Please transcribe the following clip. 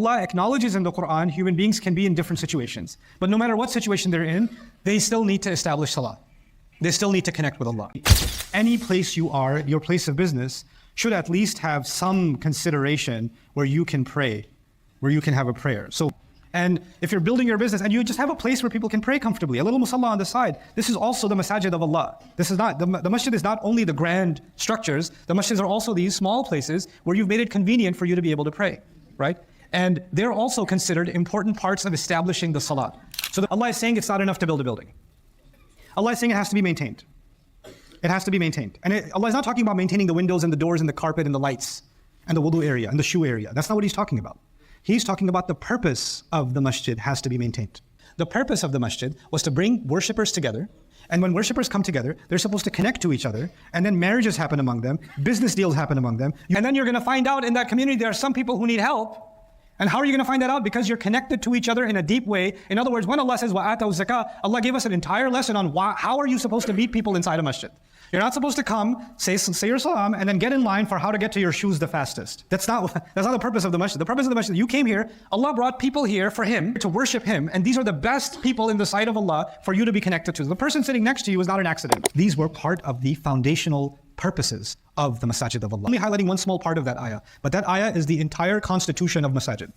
Allah acknowledges in the Quran human beings can be in different situations. But no matter what situation they're in, they still need to establish salah. They still need to connect with Allah. Any place you are, your place of business, should at least have some consideration where you can pray, where you can have a prayer. And if you're building your business and you just have a place where people can pray comfortably, a little musalla on the side, this is also the masajid of Allah. This is not, the masjid is not only the grand structures, the masjids are also these small places where you've made it convenient for you to be able to pray, right? And they're also considered important parts of establishing the salah. So Allah is saying it's not enough to build a building. Allah is saying it has to be maintained. It has to be maintained. And Allah is not talking about maintaining the windows and the doors and the carpet and the lights and the wudu area and the shoe area. That's not what He's talking about. He's talking about the purpose of the masjid has to be maintained. The purpose of the masjid was to bring worshippers together. And when worshippers come together, they're supposed to connect to each other. And then marriages happen among them. Business deals happen among them. And then you're going to find out in that community there are some people who need help. And how are you going to find that out? Because you're connected to each other in a deep way. In other words, when Allah says, وَآتَوْا zakah, Allah gave us an entire lesson on how are you supposed to meet people inside a masjid. You're not supposed to come, say your salam, and then get in line for how to get to your shoes the fastest. That's not the purpose of the masjid. The purpose of the masjid, you came here, Allah brought people here for Him, to worship Him, and these are the best people in the sight of Allah for you to be connected to. The person sitting next to you is not an accident. These were part of the foundational purposes of the masajid of Allah. Only highlighting one small part of that ayah, but that ayah is the entire constitution of masajid.